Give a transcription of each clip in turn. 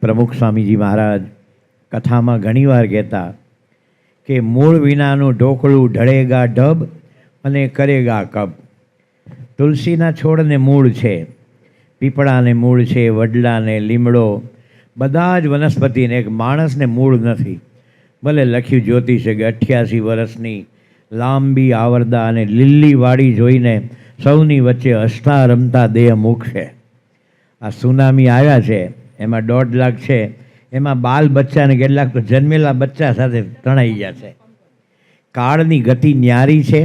પ્રમુખ સ્વામીજી મહારાજ કથામાં ઘણીવાર કહેતા કે મૂળ વિનાનું ઢોકળું ઢળેગા ઢબ અને કરેગા કબ. તુલસીના છોડને મૂળ છે, પીપળાને મૂળ છે, વડલાને, લીમડો, બધા જ વનસ્પતિને. એક માણસને મૂળ નથી. ભલે લખ્યું જ્યોતિષે કે 88 વર્ષની લાંબી આવરદા અને લીલી વાડી જોઈને સૌની વચ્ચે હસતા રમતા દેહ મૂકશે. આ સુનામી આવ્યા છે એમાં 1.5 લાખ છે, એમાં બાલ બચ્ચાને કેટલાક તો જન્મેલા બચ્ચા સાથે તણાઈ ગયા છે. કાળની ગતિ ન્યારી છે,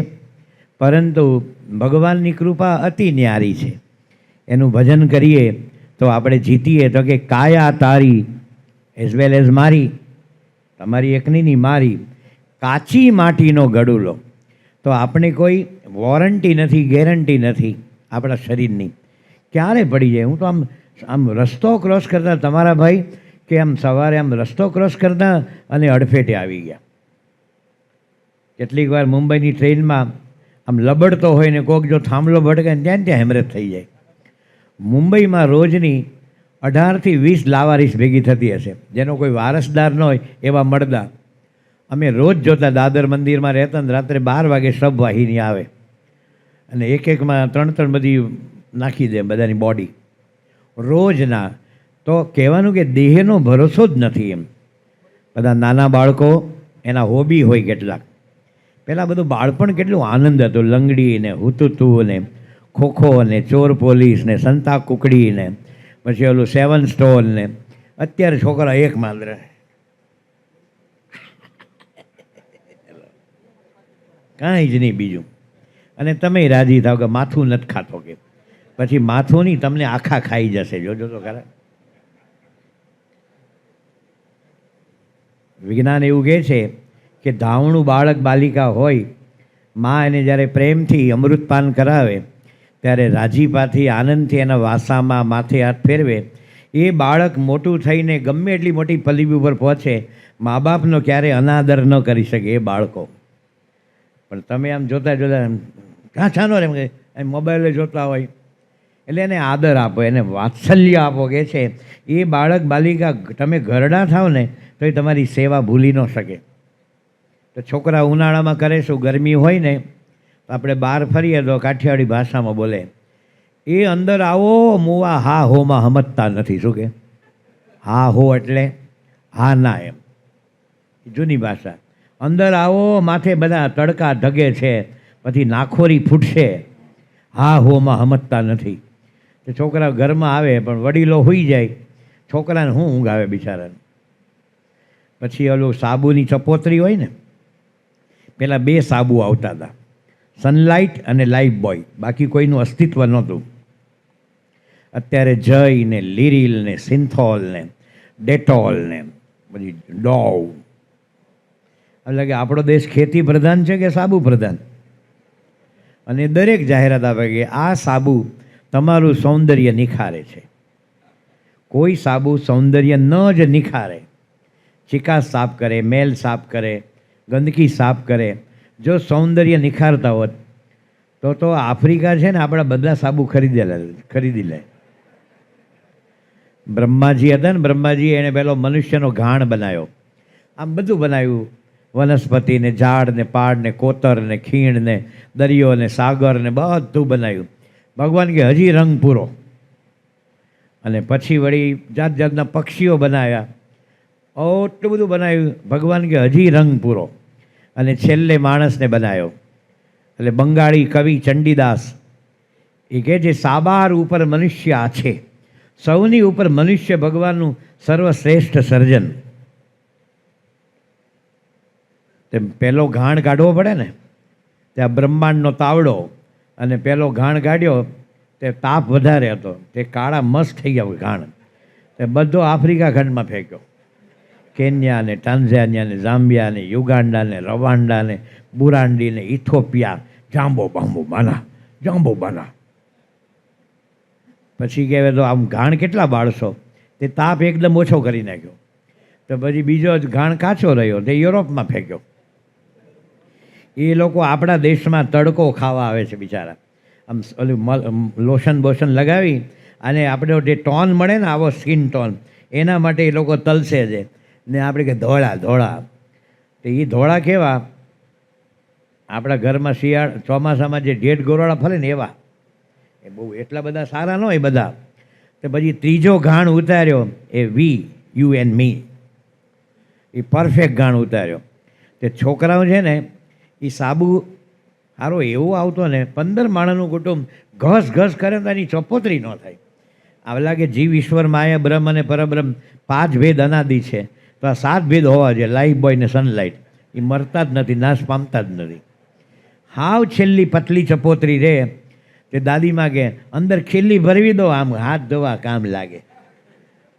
પરંતુ ભગવાનની કૃપા અતિ ન્યારી છે. એનું ભજન કરીએ તો આપણે જીતીએ. તો કે કાયા તારી એઝ વેલ એઝ મારી, તમારી એકની નહીં મારી, કાચી માટીનો ગડુલો. તો આપણે કોઈ વોરંટી નથી, ગેરંટી નથી આપણા શરીરની. ક્યારે પડી જાય? હું તો આમ રસ્તો ક્રોસ કરતા તમારા ભાઈ કે આમ સવારે આમ રસ્તો ક્રોસ કરતા અને અડફેટે આવી ગયા. કેટલીક વાર મુંબઈની ટ્રેનમાં આમ લબડતો હોય ને કોક જો થાંભલો ભટકે ને ત્યાં હેમરેજ થઈ જાય. મુંબઈમાં રોજની 18 થી 20 લાવારીસ ભેગી થતી હશે, જેનો કોઈ વારસદાર ન હોય એવા મળદા. અમે રોજ જોતા, દાદર મંદિરમાં રહેતા ને રાત્રે 12 વાગે સબ વાહિની આવે અને એકમાં 3 બધી નાખી દે બધાની બોડી રોજના. તો કહેવાનું કે દેહનો ભરોસો જ નથી એમ. બધા નાના બાળકો એના હોબી હોય કેટલાક. પહેલાં બધું બાળપણ કેટલું આનંદ હતો. લંગડી ને, હુતુતુ ને, ખોખો ને, ચોર પોલીસ ને, સંતા કુકડી ને, પછી ઓલું 7 સ્ટોન ને. અત્યારે છોકરા એક માંદરે, કાંઈ જ નહીં બીજું. અને તમે રાજી થાવ કે માથું નથી ખાતો, કે પછી માથું નહીં તમને આખા ખાઈ જશે. જોજો તો ખરા. વિજ્ઞાન એવું કહે છે કે ધાવણું બાળક બાલિકા હોય, મા એને જ્યારે પ્રેમથી અમૃતપાન કરાવે ત્યારે રાજીપાથી આનંદથી એના વાસામાં માથે હાથ ફેરવે. એ બાળક મોટું થઈને ગમે એટલી મોટી પદવી ઉપર પહોંચે, મા બાપનો ક્યારે અનાદર ન કરી શકે એ બાળકો. પણ તમે આમ જોતા જોતા કાં છાનો એમ કે મોબાઈલે જોતા હોય, એટલે એને આદર આપો, એને વાત્સલ્ય આપો. કે છે એ બાળક બાલિકા તમે ઘરડા થાવ ને તો એ તમારી સેવા ભૂલી ન શકે. તો છોકરા ઉનાળામાં કરે શું, ગરમી હોય ને તો આપણે બહાર ફરીએ તો કાઠિયાવાડી ભાષામાં બોલે, એ અંદર આવો મુવા હા હોમાં સમજતા નથી. શું કે હા હો એટલે હા ના એમ, જૂની ભાષા. અંદર આવો, માથે બધા તડકા ધગે છે, પછી નાખોરી ફૂટશે, હા હોમાં સમજતા નથી. તો છોકરા ઘરમાં આવે પણ વડીલો હોઈ જાય, છોકરાને શું ઊંઘ આવે બિચારાને. પછી ઓલું સાબુની ચપોતરી હોય ને, પહેલાં 2 સાબુ આવતા હતા, સનલાઇટ અને લાઈફ બોય, બાકી કોઈનું અસ્તિત્વ નહોતું. અત્યારે જય ને, લીરિલ ને, સિન્થોલ ને, ડેટોલ ને, પછી ડોવ. એટલે કે આપણો દેશ ખેતી પ્રધાન છે કે સાબુ પ્રધાન? અને દરેક જાહેરાત આપે કે આ સાબુ તમારું સૌંદર્ય નિખારે છે. કોઈ સાબુ સૌંદર્ય ન જ નિખારે, ચિકાસ સાફ કરે, મેલ સાફ કરે, ગંદકી સાફ કરે. જો સૌંદર્ય નિખારતા હોત તો આફ્રિકા છે ને આપણા બધા સાબુ ખરીદી લે. બ્રહ્માજી હતા ને, બ્રહ્માજી એણે પહેલો મનુષ્યનો ઘાણ બનાવ્યો. આમ બધું બનાવ્યું, વનસ્પતિ ને, ઝાડ ને, પાડ ને, કોતર ને, ખીણ ને, દરિયો ને, સાગર ને, બધું બનાવ્યું. ભગવાન કે હજી રંગ પૂરો. અને પછી વળી જાત જાતના પક્ષીઓ બનાવ્યા, એટલું બધું બનાવ્યું. ભગવાન કે હજી રંગ પૂરો. અને છેલ્લે માણસને બનાવ્યો. એટલે બંગાળી કવિ ચંડીદાસ એ કહે છે, સાબાર ઉપર મનુષ્ય છે, સૌની ઉપર મનુષ્ય ભગવાનનું સર્વશ્રેષ્ઠ સર્જન. તે પહેલો ઘાણ કાઢવો પડે ને, ત્યાં બ્રહ્માંડનો તાવડો, અને પહેલો ઘાણ કાઢ્યો તે તાપ વધારે હતો, તે કાળા મસ્ત થઈ ગયા ઘાણ. તે બધો આફ્રિકા ખંડમાં ફેંક્યો. કેન્યા ને, ટાન્ઝાનિયા ને, ઝામ્બિયા ને, યુગાન્ડા ને, રવાંડા ને, બુરાંડી ને, ઇથોપિયા, જાંબો બાના. પછી કહેવાય તો આમ ઘાણ કેટલા બાળશો? તે તાપ એકદમ ઓછો કરી નાખ્યો. તો પછી બીજો જ ઘાણ કાચો રહ્યો, તે યુરોપમાં ફેંક્યો. એ લોકો આપણા દેશમાં તડકો ખાવા આવે છે બિચારા. આમ ઓલું લોશન બોશન લગાવી અને આપણે જે ટોન મળે ને, આવો સ્કિન ટોન, એના માટે એ લોકો તલસે છે ને આપણે કે ધોળા ધોળા. તો એ ધોળા કેવા આપણા ઘરમાં ચોમાસામાં જે ઢેઢ ગોરાળા ફરે ને એવા, એ બહુ એટલા બધા સારા ન હોય બધા. તો પછી ત્રીજો ઘાણ ઉતાર્યો એ વી યુ એન્ડ મી, એ પરફેક્ટ ઘાણ ઉતાર્યો. તે છોકરાઓ છે ને એ સાબુ સારો એવો આવતો ને 15 માણસનું કુટુંબ ઘસ ઘસ કરે તો એની ચપોતરી ન થાય. આ લાગે જીવ ઈશ્વર માયા બ્રહ્મ અને પરબ્રહ્મ 5 ભેદ અનાદિ છે, તો આ 7 ભેદ હોવા જોઈએ. લાઈફ બોય ને સનલાઇટ એ મરતા જ નથી, નાશ પામતા જ નથી. હાવ છેલ્લી પતલી ચપોતરી રે તે દાદીમાં કે અંદર ખીલ્લી ભરવી દો, આમ હાથ ધોવા કામ લાગે.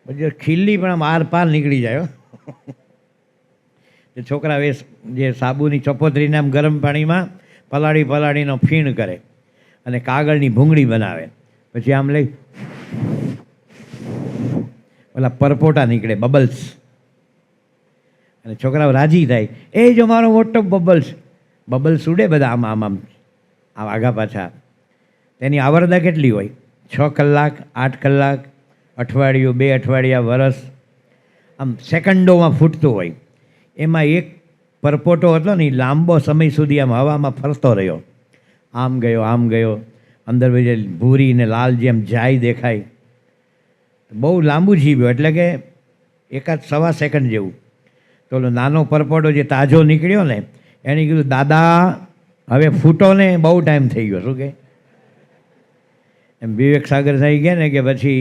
પછી ખીલ્લી પણ આમ આર પાર નીકળી જાય. તે છોકરા જે સાબુની ચપોતરીને આમ ગરમ પાણીમાં પલાળીનો ફીણ કરે અને કાગળની ભૂંગળી બનાવે, પછી આમ લઈ ઓલા પરપોટા નીકળે, બબલ્સ, અને છોકરાઓ રાજી થાય, એ જો મારો મોટો બબલ્સ ઉડે બધા આમ આમ આમ આગા પાછા. તેની આવરદા કેટલી હોય? 6 કલાક, 8 કલાક, અઠવાડિયું, 2 અઠવાડિયા, વરસ, આમ સેકન્ડોમાં ફૂટતું હોય. એમાં એક પરપોટો હતો ને લાંબો સમય સુધી આમ હવામાં ફરતો રહ્યો, આમ ગયો, અંદર ભૂરી ને લાલ જેમ જાય દેખાય. બહુ લાંબુ જીવ્યો, એટલે કે 1.25 સેકન્ડ જેવું. તો ઓલો નાનો પરપોટો જે તાજો નીકળ્યો ને એણે કીધું, દાદા હવે ફૂટો ને, બહુ ટાઈમ થઈ ગયો. શું કે એમ વિવેક સાગર થઈ ગયા ને કે પછી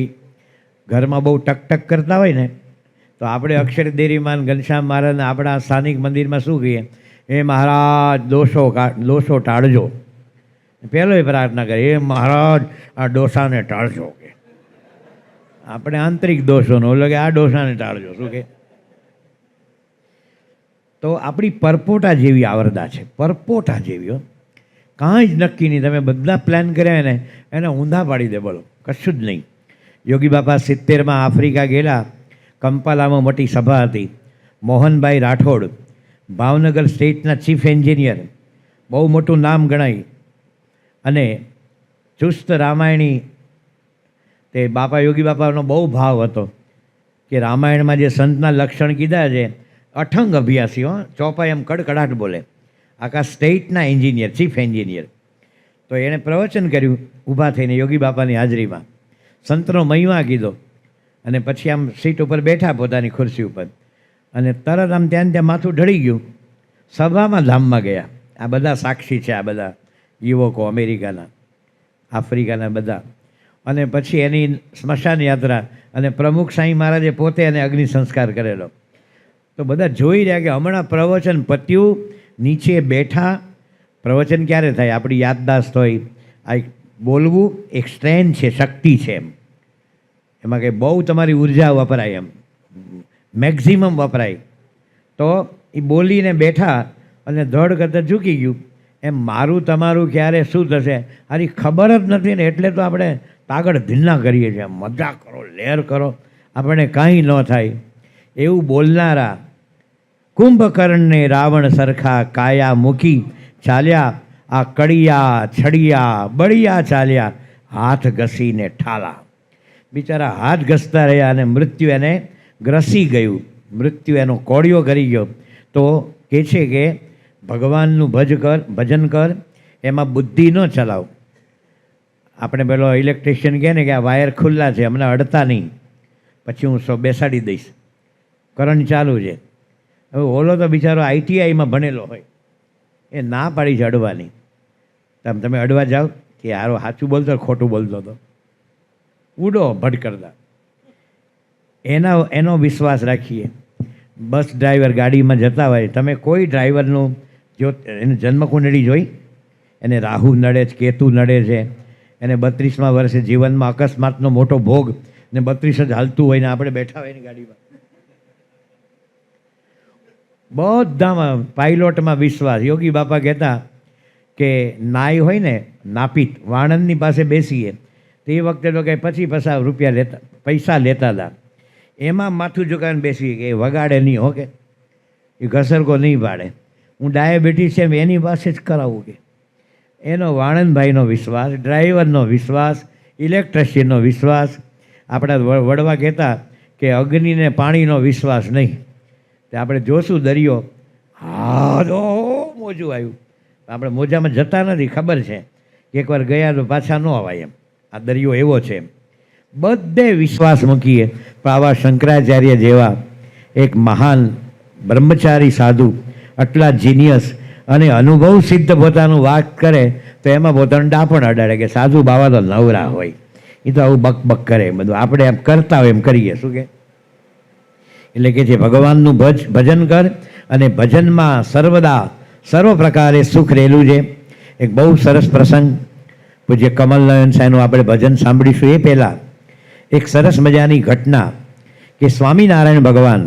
ઘરમાં બહુ ટકટક કરતા હોય ને તો આપણે અક્ષર દેરીમાન ઘનશ્યામ મહારાજને આપણા સ્થાનિક મંદિરમાં શું કહીએ, એ મહારાજ દોષો ટાળજો. પહેલો એ પ્રાર્થના કરે, એ મહારાજ આ ડોસાને ટાળજો. કે આપણે આંતરિક દોષોનો, એટલે કે આ ડોસાને ટાળજો. શું કે તો આપણી પરપોટા જેવી આવરદા છે, પરપોટા જેવી. કાંઈ જ નક્કી નહીં. તમે બધા પ્લાન કર્યા ને એને ઊંધા પાડી દે, બોલો કશું જ નહીં. યોગી બાપા 70માં આફ્રિકા ગયેલા. કંપાલામાં મોટી સભા હતી. મોહનભાઈ રાઠોડ ભાવનગર સ્ટેટના ચીફ એન્જિનિયર, બહુ મોટું નામ ગણાય, અને ચુસ્ત રામાયણી. તે બાપા યોગી બાપાનો બહુ ભાવ હતો કે રામાયણમાં જે સંતના લક્ષણ કીધા છે, અઠંગ અભ્યાસીઓ, ચોપાઈ એમ કડકડાટ બોલે. આખા સ્ટેટના એન્જિનિયર, ચીફ એન્જિનિયર. તો એણે પ્રવચન કર્યું ઊભા થઈને યોગી બાપાની હાજરીમાં. સંતનો મહિમા કીધો અને પછી આમ સીટ ઉપર બેઠા પોતાની ખુરશી ઉપર, અને તરત આમ ત્યાં માથું ઢળી ગયું. સભામાં ધામમાં ગયા. આ બધા સાક્ષી છે, આ બધા યુવકો અમેરિકાના, આફ્રિકાના બધા. અને પછી એની સ્મશાન યાત્રા, અને પ્રમુખ સાંઈ મહારાજે પોતે એને અગ્નિ સંસ્કાર કરેલો. તો બધા જોઈ રહ્યા કે હમણાં પ્રવચન પત્યું, નીચે બેઠા. પ્રવચન ક્યારે થાય? આપણી યાદદાસ્ત હોય. આ બોલવું એક સ્ટ્રેન્થ છે, શક્તિ છે. એમાં કંઈ બહુ તમારી ઉર્જા વપરાય, એમ મેક્ઝિમમ વપરાય. તો એ બોલીને બેઠા અને ધડ કરતાં ઝૂકી ગયું. એમ મારું તમારું ક્યારે શું થશે આની ખબર જ નથી ને, એટલે તો આપણે પાગળ ધીલ્લા કરીએ છીએ. મજા કરો, લહેર કરો, આપણને કાંઈ ન થાય. એવું બોલનારા કુંભકર્ણને રાવણ સરખા કાયા મૂકી ચાલ્યા, આ કડિયા છડિયા બળિયા ચાલ્યા, હાથ ઘસીને ઠાલા. બિચારા હાથ ઘસતા રહ્યા અને મૃત્યુ એને ગ્રસી ગયું, મૃત્યુ એનો કોળિયો કરી ગયો. તો કહે છે કે ભગવાનનું ભજન કર, એમાં બુદ્ધિ ન ચલાવ. આપણે પેલો ઇલેક્ટ્રિશિયન કહે ને કે આ વાયર ખુલ્લા છે, હમણાં અડતા નહીં, પછી હું બેસાડી દઈશ, કરંટ ચાલુ છે. હવે ઓલો તો બિચારો ITIમાં ભણેલો હોય, એ ના પાડી છે અડવાની. તમે અડવા જાઓ કે હારો સાચું બોલતો ખોટું બોલતો હતો, ઉડો ભટકરતા. એનો વિશ્વાસ રાખીએ. બસ ડ્રાઈવર ગાડીમાં જતા હોય, તમે કોઈ ડ્રાઈવરનું જો એને જન્મકુંડળી જોઈ, એને રાહુ નડે છે, કેતુ નડે છે, એને 32મા વર્ષે જીવનમાં અકસ્માતનો મોટો ભોગ ને 32 જ હાલતું હોય ને આપણે બેઠા હોય એની ગાડીમાં. બધામાં પાયલોટમાં વિશ્વાસ. યોગી બાપા કહેતા કે નાય હોય ને નાપિત, વાણંદની પાસે બેસીએ તો એ વખતે તો કંઈ ₹50 પૈસા લેતા હતા. એમાં માથું ઝુકાવીને બેસીએ કે એ વગાડે નહીં, હો કે એ ઘસરકો નહીં પાડે. હું ડાયાબિટીસ છે એની પાસે જ કરાવું. કે એનો વાણંદભાઈનો વિશ્વાસ, ડ્રાઈવરનો વિશ્વાસ, ઇલેક્ટ્રિશિયનનો વિશ્વાસ. આપણા વડવા કહેતા કે અગ્નિને પાણીનો વિશ્વાસ નહીં. તે આપણે જોશું દરિયો મોજું આવ્યું, આપણે મોજામાં જતા નથી, ખબર છે કે એકવાર ગયા તો પાછા ન અવાય એમ. આ દરિયો એવો છે એમ. બધે વિશ્વાસ મૂકીએ. પણ આવા શંકરાચાર્ય જેવા એક મહાન બ્રહ્મચારી સાધુ, આટલા જીનિયસ અને અનુભવ સિદ્ધ પોતાનું વાત કરે તો એમાં પોતાનું ડાપણ અડાડે કે સાધુ બાવા તો નવરા હોય, એ તો આવું બક કરે બધું, આપણે એમ કરતા હોય એમ કરીએ. શું કે એટલે કે જે ભગવાનનું ભજન કર અને ભજનમાં સર્વદા સર્વ પ્રકારે સુખ રહેલું છે. એક બહુ સરસ પ્રસંગ પૂજ્ય કમલનયન સાહેબનું આપણે ભજન સાંભળીશું એ પહેલાં એક સરસ મજાની ઘટના કે સ્વામિનારાયણ ભગવાન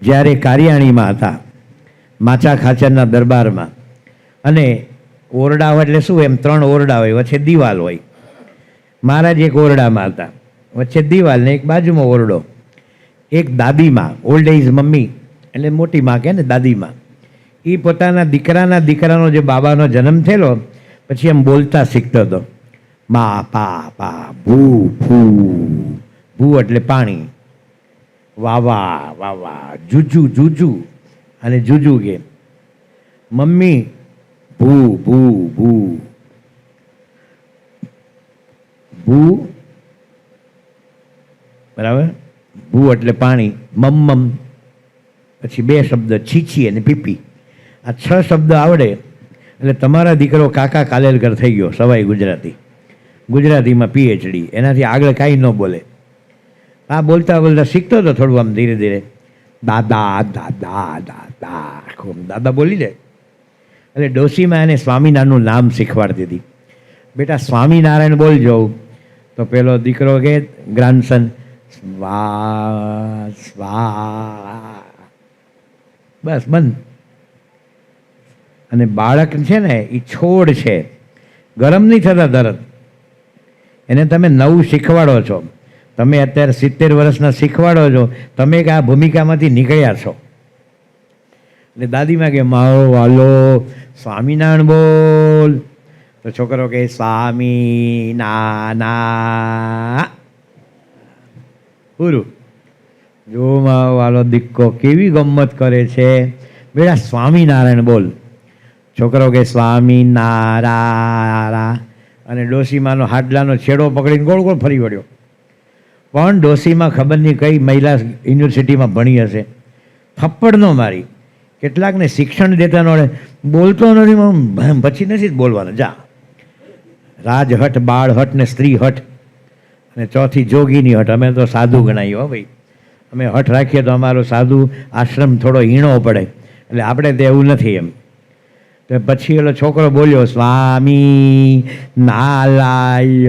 જ્યારે કારિયાણીમાં હતા, માચા ખાચરના દરબારમાં, અને ઓરડા હોય એટલે શું, એમ 3 ઓરડા હોય, વચ્ચે દિવાલ હોય. મહારાજ એક ઓરડામાં હતા, વચ્ચે દિવાલ ને એક બાજુમાં ઓરડો. એક દાદીમાં, ઓલ્ડ એજ મમ્મી એટલે મોટી માં કે ને દાદીમાં, એ પોતાના દીકરાનો જે બાબાનો જન્મ થયેલો પછી એમ બોલતા શીખતો હતો. મા પા પા ભૂ ફૂ, ભૂ એટલે પાણી, વાવા વાવા, જુજુ જુજુ અને જુજુ કે મમ્મી ભૂ ભૂ ભૂ, ભૂ બરાબર, ભૂ એટલે પાણી, મમ્મમ, પછી 2 શબ્દ છીછી અને પીપી. આ 6 શબ્દ આવડે એટલે તમારા દીકરો કાકા કાલેલકર થઈ ગયો, સવાઈ ગુજરાતીમાં PhD. એનાથી આગળ કાંઈ ન બોલે. આ બોલતા બોલતા શીખતો હતો થોડું આમ ધીરે ધીરે. દાદા દાદા દાદા દાદા બોલી દે. એટલે ડોશીમાં એને સ્વામિનારાયણનું નામ શીખવાડતી હતી. બેટા સ્વામિનારાયણ બોલજો. તો પેલો દીકરો કે ગ્રાન્ડસન સ્વા સ્વા, બસ બંધ. અને બાળક છે ને એ છોડ છે, ગરમ નહીં થતા તરત. એને તમે નવું શીખવાડો છો. તમે અત્યારે 70 વર્ષના શીખવાડો છો, તમે કે આ ભૂમિકામાંથી નીકળ્યા છો. એટલે દાદીમાં કે મારો વાલો સ્વામિનારાયણ બોલ. તો છોકરો કે સ્વામી ના પૂરું. જો મારો વાલો દીકરો કેવી ગમ્મત કરે છે, બેટા સ્વામિનારાયણ બોલ. છોકરો કે સ્વામી નારા, અને ડોશીમાનો હાડલાનો છેડો પકડીને ગોળ ગોળ ફરી વળ્યો. પણ ડોશીમાં ખબર નહીં કઈ મહિલા યુનિવર્સિટીમાં ભણી હશે, થપ્પડ ન મારી. કેટલાકને શિક્ષણ દેતા ન આવડે, બોલતો નથી પછી નથી જ બોલવાનો. જા રાજહટ, બાળહટ ને સ્ત્રી હટ, અને ચોથી જોગીની હટ. અમે તો સાધુ ગણાઈએ હો ભાઈ. અમે હઠ રાખીએ તો અમારો સાધુ આશ્રમ થોડો હીણો પડે, એટલે આપણે તો એવું નથી એમ. તો પછી એલો છોકરો બોલ્યો સ્વામી નારાયણ.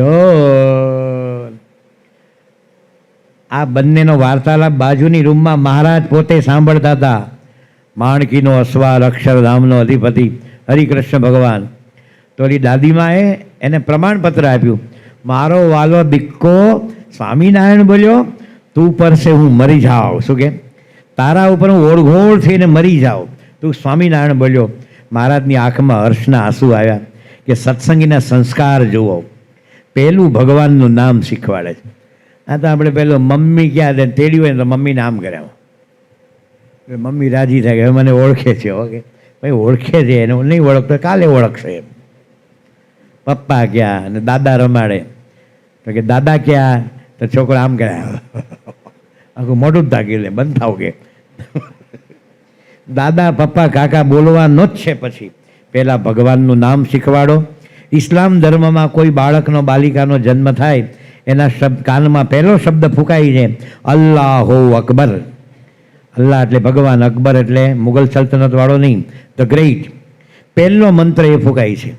આ બંનેનો વાર્તાલાપ બાજુની રૂમમાં મહારાજ પોતે સાંભળતા હતા. માણકીનો અસવાર, અક્ષરધામનો અધિપતિ હરિકૃષ્ણ ભગવાન. તો એ દાદીમાએ એને પ્રમાણપત્ર આપ્યું. મારો વાલો દીકકો સ્વામિનારાયણ બોલ્યો, તું પરસે હું મરી જાઉં. શું કે તારા ઉપર હું ઓળઘોળ થઈને મરી જાઉં, તું સ્વામિનારાયણ બોલ્યો. મહારાજની આંખમાં હર્ષના આંસુ આવ્યા કે સત્સંગીના સંસ્કાર જુઓ. પહેલું ભગવાનનું નામ શીખવાડે છે. આ તો આપણે પહેલું મમ્મી ક્યાં તેડી હોય ને તો મમ્મી નામ કર્યા, મમ્મી રાજી થાય કે હવે મને ઓળખે છે. ઓકે ભાઈ ઓળખે છે, એને નહીં ઓળખતો કાલે ઓળખશે એમ. પપ્પા ક્યાં અને દાદા રમાડે તો કે દાદા ક્યાં, તો છોકરો આમ કર્યા, આખું મોટું જ તાકી લે, બંધ થાવ કે દાદા પપ્પા કાકા બોલવાનો જ છે. પછી પહેલાં ભગવાનનું નામ શીખવાડો. ઇસ્લામ ધર્મમાં કોઈ બાળકનો બાલિકાનો જન્મ થાય એના કાનમાં પહેલો શબ્દ ફૂંકાય છે અલ્લાહુ અકબર. અલ્લાહ એટલે ભગવાન, અકબર એટલે મુગલ સલ્તનત વાળો નહીં, ધ ગ્રેટ. પહેલો મંત્ર એ ફૂંકાય છે.